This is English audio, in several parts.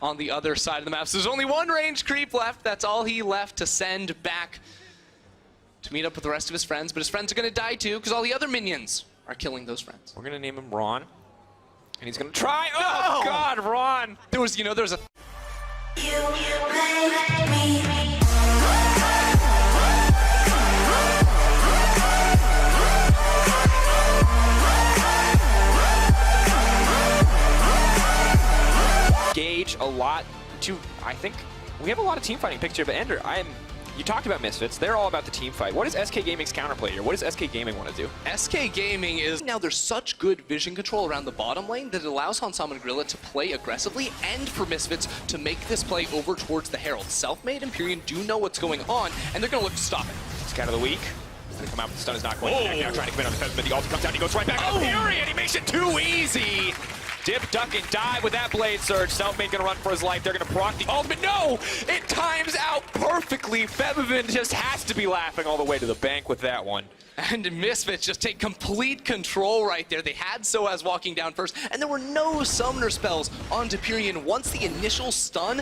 on the other side of the map. So there's only one range creep left. That's all he left to send back to meet up with the rest of his friends. But his friends are going to die too, because all the other minions are killing those friends. We're going to name him Ron. And he's going to try. Oh, God, Ron. There was, there was a... Gauge a lot to, I think, we have a lot of team fighting picks here, but Ender, you talked about Misfits. They're all about the team fight. What is SK Gaming's counterplay here? What does SK Gaming want to do? SK Gaming is... Now there's such good vision control around the bottom lane that it allows Hansama and Gorilla to play aggressively, and for Misfits to make this play over towards the Herald. Selfmade and Pirean do know what's going on, and they're going to look to stop it. Scout of the week. He's going to come out, but the stun is not going to connect now, trying to commit on the Febiven. The ult comes down, he goes right back on Pirean. He makes it too easy. Dip, duck, and dive with that blade surge. Selfmade gonna run for his life. They're gonna proc the ultimate. No! It times out perfectly. Febiven just has to be laughing all the way to the bank with that one. And Misfits just take complete control right there. They had SoaZ walking down first, and there were no summoner spells onto Pirean. Once the initial stun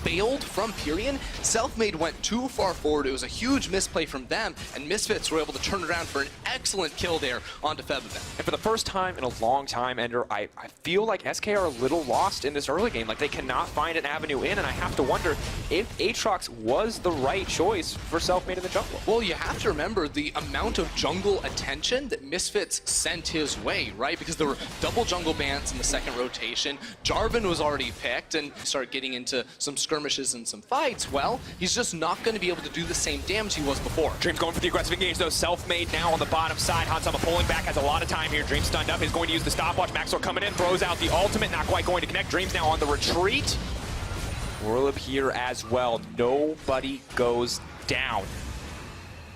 failed from Pirean, Selfmade went too far forward. It was a huge misplay from them, and Misfits were able to turn around for an excellent kill there onto Febiven. And for the first time in a long time, Ender, I feel like SK are a little lost in this early game. Like, they cannot find an avenue in, and I have to wonder if Aatrox was the right choice for Selfmade in the jungle. Well, you have to remember the amount of jungle attention that Misfits sent his way, right? Because there were double jungle bans in the second rotation. Jarvan was already picked, and start getting into some skirmishes and some fights. Well, he's just not going to be able to do the same damage he was before. Dream's going for the aggressive engage, though. Selfmade now on the bottom side. Hansama pulling back, has a lot of time here. Dream stunned up, he's going to use the stopwatch. Maxlore coming in, throws out the ultimate, not quite going to connect. Dream's now on the retreat. Werlyb here as well. Nobody goes down.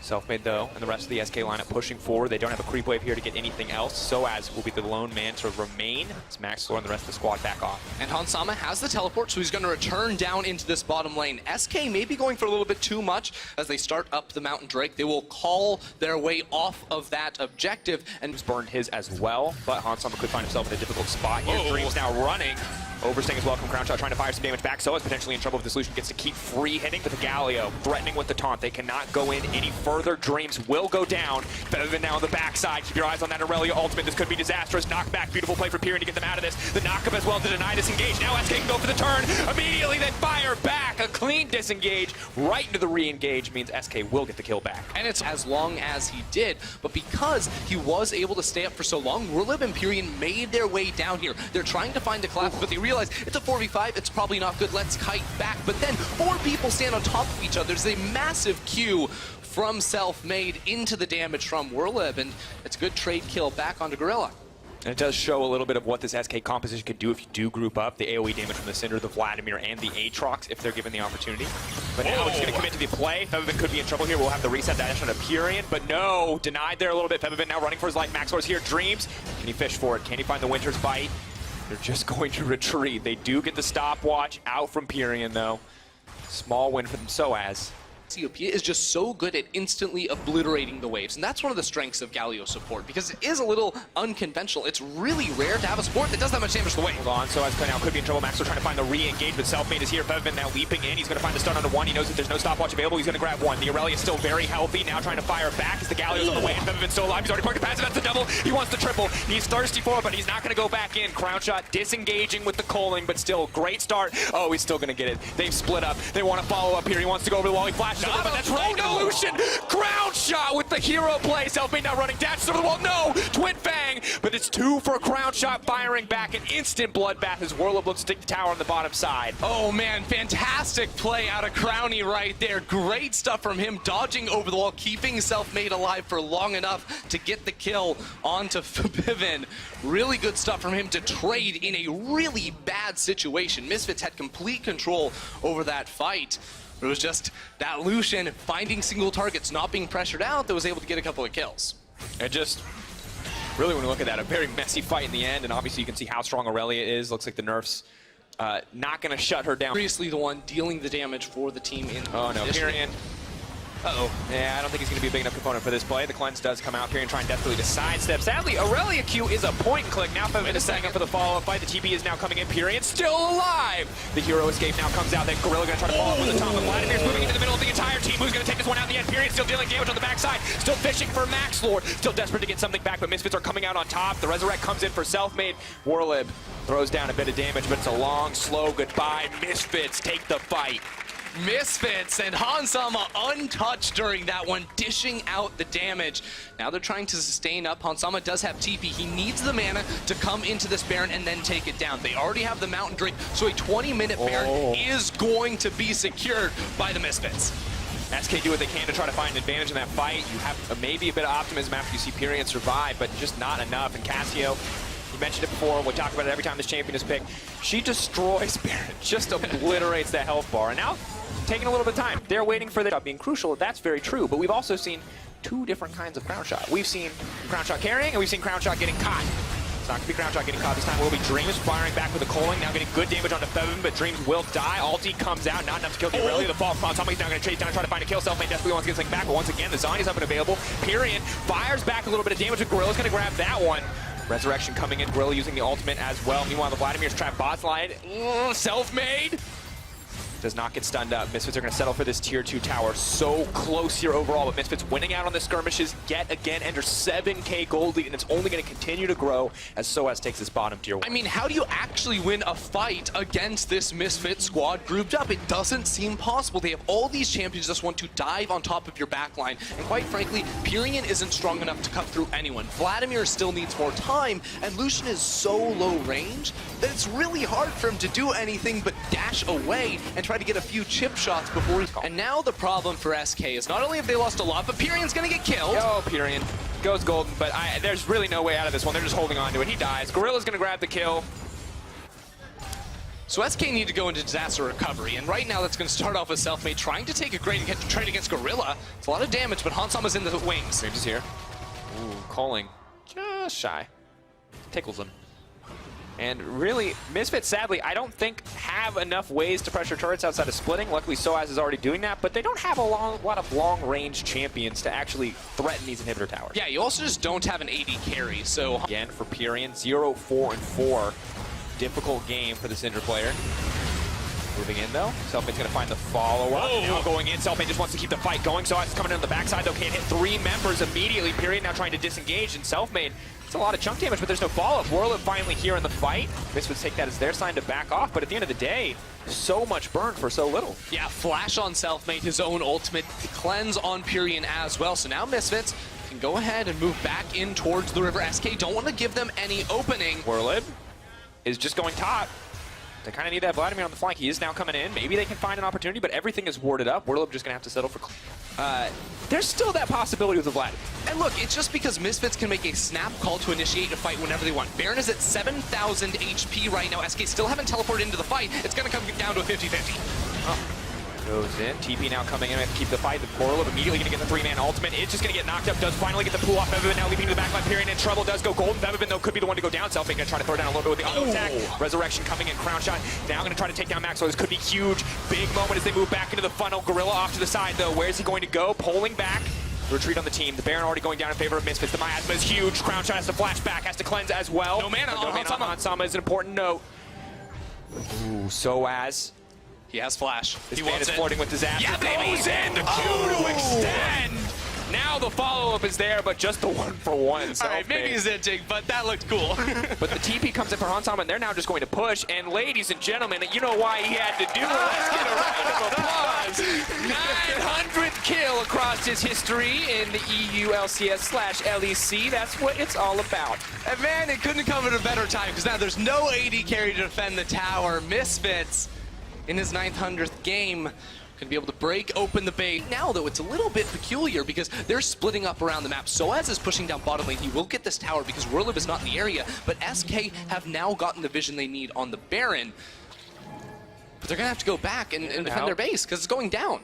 Selfmade, though, and the rest of the SK lineup pushing forward. They don't have a creep wave here to get anything else. SoaZ will be the lone man to remain. It's Maxlore and the rest of the squad back off. And Hansama has the teleport, so he's going to return down into this bottom lane. SK may be going for a little bit too much as they start up the Mountain Drake. They will call their way off of that objective. And he's burned his as well, but Hansama could find himself in a difficult spot here. Dream's now running. Overstaying as well from Crownshot, trying to fire some damage back. SoaZ potentially in trouble if the solution gets to keep free hitting with the Galio, threatening with the taunt. They cannot go in any further. Dreams will go down. Febiven now on the backside. Keep your eyes on that Aurelia ultimate. This could be disastrous. Knockback, beautiful play for Pirean to get them out of this. The knockup as well to deny disengage. Now SK can go for the turn. Immediately then fire back. A clean disengage right into the re-engage means SK will get the kill back. And it's as long as he did, but because he was able to stay up for so long, Werlyb and Pirean made their way down here. They're trying to find a collapse, but they realize it's a 4v5, it's probably not good, let's kite back. But then 4 people stand on top of each other. There's a massive queue from Selfmade into the damage from Werlyb, and it's a good trade kill back onto Gorilla. And it does show a little bit of what this SK composition could do if you do group up the AoE damage from the Cinder, the Vladimir, and the Aatrox if they're given the opportunity. But now it's going to commit to the play. Febiven could be in trouble here. We'll have to reset that on a Pirean, but no, denied there a little bit. Febiven now running for his life. Maxlore's here. Dreams. Can he fish for it? Can he find the Winter's Bite? They're just going to retreat. They do get the stopwatch out from Pirean, though. Small win for them. SoaZ. COP is just so good at instantly obliterating the waves, and that's one of the strengths of Galio support, because it is a little unconventional. It's really rare to have a support that does that much damage to the wave. Hold on, SoaZ now could be in trouble. Maxlore trying to find the re-engage, but Selfmade is here. Febiven now leaping in. He's going to find the stun onto one. He knows that there's no stopwatch available. He's going to grab one. The Aurelia is still very healthy. Now trying to fire back as the Galio's on the way, and Febiven's still alive. He's already parked the passive. That's the double. He wants the triple. He's thirsty for it, but he's not going to go back in. Crownshot disengaging with the Coling, but still great start. Oh, he's still going to get it. They've split up. They want to follow up here. He wants to go over the wall. He flashes over, but that's right. Evolution, Crownshot with the hero play. Selfmade now running, dashes over the wall. No, Twin Fang, but it's 2 for a Crownshot, firing back an instant bloodbath as Werlyb looks to take the tower on the bottom side. Oh man, fantastic play out of Crowny right there. Great stuff from him, dodging over the wall, keeping Selfmade alive for long enough to get the kill onto Febiven. Really good stuff from him to trade in a really bad situation. Misfits had complete control over that fight. It was just that Lucian finding single targets, not being pressured out, that was able to get a couple of kills. And just really, when you look at that, a very messy fight in the end, and obviously you can see how strong Aurelia is. Looks like the nerfs not going to shut her down. Seriously, the one dealing the damage for the team in. Oh no, Pirean Uh-oh. Yeah, I don't think he's going to be a big enough component for this play. The cleanse does come out. Pirean trying desperately to sidestep. Sadly, Werlyb Q is a point and click. Now Febiven is setting up for the follow-up fight. The TP is now coming in. Pirean still alive. The hero escape now comes out. Then Gorilla going to try to follow up with the top. But Vladimir's moving into the middle of the entire team. Who's going to take this one out in the end? Pirean still dealing damage on the backside. Still fishing for Maxlore. Still desperate to get something back, but Misfits are coming out on top. The Resurrect comes in for Selfmade. Werlyb throws down a bit of damage, but it's a long, slow goodbye. Misfits take the fight. Misfits and Hansama untouched during that one, dishing out the damage. Now they're trying to sustain up. Hansama does have TP. He needs the mana to come into this Baron and then take it down. They already have the Mountain Drake, so a 20-minute Baron is going to be secured by the Misfits. SK do what they can to try to find an advantage in that fight. You have maybe a bit of optimism after you see Pirean survive, but just not enough. And Cassio, you mentioned it before, we talk about it every time this champion is picked. She destroys Baron, just obliterates that health bar. And now, taking a little bit of time. They're waiting for the shot being crucial. That's very true, but we've also seen two different kinds of Crownshot. We've seen Crownshot carrying, and we've seen Crownshot getting caught. It's not going to be Crownshot getting caught this time. It will be Dreams firing back with the Culling, now getting good damage onto Febiven, but Dreams will die. Ulti comes out, not enough to kill the Werlyb. The fall from somebody's now going to chase down and try to find a kill. Selfmade desperately wants to get something back, but once again, the Zhonya's up and available. Pirean fires back a little bit of damage, but Gorilla's going to grab that one. Resurrection coming in, Gorilla using the ultimate as well. Meanwhile, the Vladimir's trap bot slide. Selfmade does not get stunned up. Misfits are going to settle for this tier 2 tower. So close here overall, but Misfits winning out on the skirmishes yet again. Enter 7k gold lead, and it's only going to continue to grow as SoaZ takes this bottom tier 1. I mean, how do you actually win a fight against this Misfit squad grouped up? It doesn't seem possible. They have all these champions just want to dive on top of your backline, and quite frankly, Pirean isn't strong enough to cut through anyone. Vladimir still needs more time, and Lucian is so low range that it's really hard for him to do anything but dash away and try to get a few chip shots before he's gone. And now the problem for SK is not only have they lost a lot, but Pirean's gonna get killed. Oh, Pirean goes golden, but there's really no way out of this one. They're just holding on to it. He dies. Gorilla's gonna grab the kill. So SK need to go into disaster recovery, and right now that's going to start off with Selfmade trying to take a great trade against Gorilla. It's a lot of damage, but Hansama's in the wings. Dreams is here. Ooh, calling just shy. Tickles him. And really, Misfits, sadly, I don't think have enough ways to pressure turrets outside of splitting. Luckily, SoaZ is already doing that, but they don't have a lot of long-range champions to actually threaten these inhibitor towers. Yeah, you also just don't have an AD carry, so... Again, for Pirean, 0-4-4. Difficult game for the Syndra player. Moving in, though. Selfmade's going to find the follow-up. Now going in. Selfmade just wants to keep the fight going. SoaZ is coming in on the backside, though. Can't hit 3 members immediately. Pirean now trying to disengage, and Selfmade, it's a lot of chunk damage, but there's no follow-up. Werlyb finally here in the fight. Misfits take that as their sign to back off, but at the end of the day, so much burn for so little. Yeah, flash on Selfmade, his own ultimate, cleanse on Pirean as well. So now Misfits can go ahead and move back in towards the river. SK don't want to give them any opening. Werlyb is just going top. They kind of need that Vladimir on the flank. He is now coming in. Maybe they can find an opportunity, but everything is warded up. Werlyb just going to have to settle for... there's still that possibility with the Vladimir. And look, it's just because Misfits can make a snap call to initiate a fight whenever they want. Baron is at 7,000 HP right now. SK still haven't teleported into the fight. It's going to come down to a 50-50. Oh. Goes in. TP now coming in. We have to keep the fight. The Werlyb immediately going to get the 3-man ultimate. It's just going to get knocked up. Does finally get the pull off. Febiven now leaping to the backline. Pirean in trouble. Does go golden. Febiven, though, could be the one to go down. Selfmade going to try to throw down a little bit with the auto attack. Resurrection coming in. Crownshot now going to try to take down Maxlore. This could be huge. Big moment as they move back into the funnel. Gorilla off to the side, though. Where's he going to go? Pulling back. Retreat on the team. The Baron already going down in favor of Misfits. The miasma is huge. Crownshot has to flash back. Has to cleanse as well. No mana on Hansama is an important note. Ooh, SoaZ. He has flash. This man is flirting with disaster. Yeah, baby! Goes in the Q to extend! Now the follow-up is there, but just the 1-for-1. All right, maybe he's edging, but that looked cool. But the TP comes in for Hansama, and they're now just going to push. And ladies and gentlemen, you know why he had to do it. Let's get a round of applause. 900 kill across his history in the EU LCS/LEC. That's what it's all about. And man, it couldn't come at a better time, because now there's no AD carry to defend the tower. Misfits in his 900th game can be able to break open the base. Now, though, it's a little bit peculiar because they're splitting up around the map. SoaZ is pushing down bottom lane. He will get this tower because Werlyb is not in the area, but SK have now gotten the vision they need on the Baron. But they're going to have to go back and defend their base because it's going down.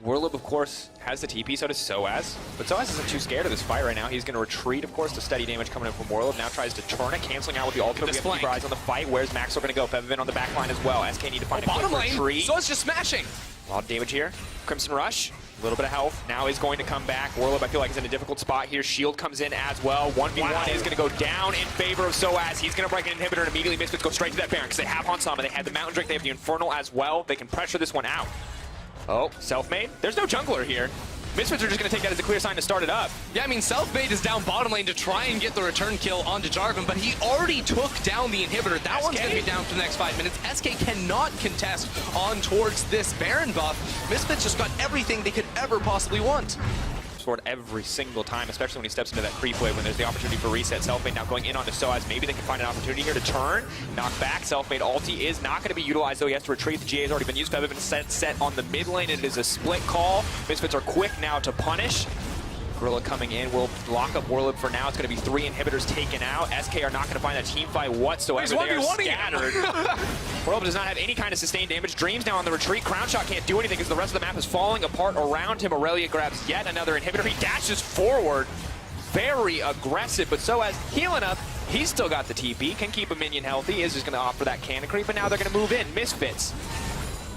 Werlyb, of course, has the TP, so does SoaZ. But SoaZ isn't too scared of this fight right now. He's going to retreat, of course, to steady damage coming in from Werlyb. Now tries to turn it, canceling out with the ultimate. We have keep our eyes on the fight. Where's Maxlore going to go? Febiven on the back line as well. SK need to find a quick retreat. SoaZ just smashing. A lot of damage here. Crimson Rush. A little bit of health. Now is going to come back. Werlyb, I feel like, is in a difficult spot here. Shield comes in as well. 1v1 is going to go down in favor of SoaZ. He's going to break an inhibitor and immediately Misfits go straight to that Baron because they have Hansama. They have the Mountain Drake. They have the Infernal as well. They can pressure this one out. Oh, Selfmade. There's no jungler here. Misfits are just going to take that as a clear sign to start it up. Yeah, I mean, Selfmade is down bottom lane to try and get the return kill onto Jarvan, but he already took down the inhibitor. That one's going to be down for the next 5 minutes. SK cannot contest on towards this Baron buff. Misfits just got everything they could ever possibly want. Sword every single time, especially when he steps into that creep wave when there's the opportunity for reset. Selfmade now going in onto SoaZ. Maybe they can find an opportunity here to turn, knock back. Selfmade ulti is not going to be utilized, though. He has to retreat. The GA has already been used. Febiven set on the mid lane. It is a split call. Misfits are quick now to punish. Gorilla coming in will lock up Werlyb for now. It's going to be 3 inhibitors taken out. SK are not going to find that team fight whatsoever. They are scattered. Werlyb does not have any kind of sustained damage. Dream's now on the retreat. Crownshot can't do anything because the rest of the map is falling apart around him. Aurelia grabs yet another inhibitor. He dashes forward. Very aggressive, but SoaZ healing up. He's still got the TP, can keep a minion healthy. Is just going to opt for that cannon creep, but now they're going to move in. Misfits.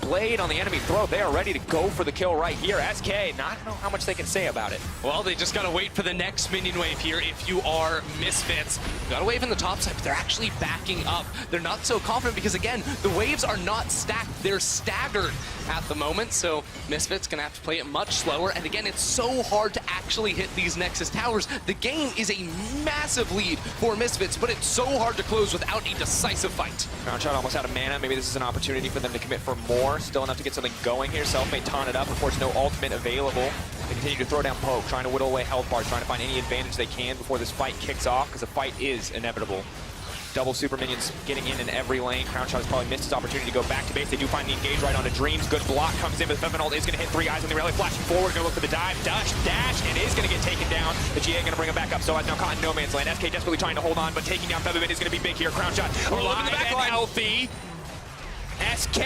Blade on the enemy throat. They are ready to go for the kill right here. SK, I don't know how much they can say about it. Well, they just gotta wait for the next minion wave here if you are Misfits. Got a wave in the top side, but they're actually backing up. They're not so confident because, again, the waves are not stacked. They're staggered at the moment, so Misfits gonna have to play it much slower. And again, it's so hard to actually hit these Nexus towers. The game is a massive lead for Misfits, but it's so hard to close without a decisive fight. Crownshot almost out of mana. Maybe this is an opportunity for them to commit for more. Still enough to get something going here. Selfmade taunted up. Of course, no ultimate available. They continue to throw down poke, trying to whittle away health bars, trying to find any advantage they can before this fight kicks off, because the fight is inevitable. Double super minions getting in every lane. Crownshot has probably missed his opportunity to go back to base. They do find the engage right onto Dreams. Good block comes in, but Febiven ult is going to hit 3 eyes on the rally. Flashing forward, going to look for the dive. Dash. It is going to get taken down. The GA going to bring him back up. So now caught in no man's land. SK desperately trying to hold on, but taking down Febiven is going to be big here. Crownshot alive and healthy. SK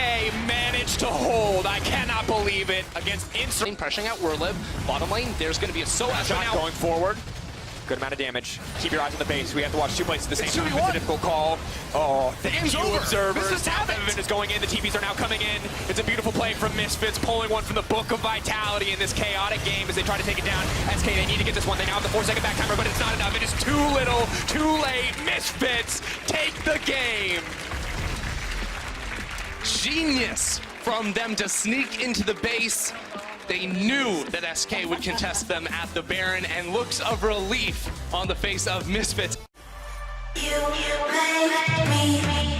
managed to hold. I cannot believe it against instant. Pressuring out Werlyb. Bottom lane, there's going to be a SoaZ shot going forward. Good amount of damage. Keep your eyes on the base. We have to watch 2 places at the same time. It's a difficult call. Oh, thank you, observers. Febiven is going in. The TPs are now coming in. It's a beautiful play from Misfits, pulling one from the Book of Vitality in this chaotic game as they try to take it down. SK, they need to get this one. They now have the 4-second back timer, but it's not enough. It is too little, too late. Misfits take the game. Genius from them to sneak into the base. They knew that SK would contest them at the Baron, and looks of relief on the face of Misfits. You make me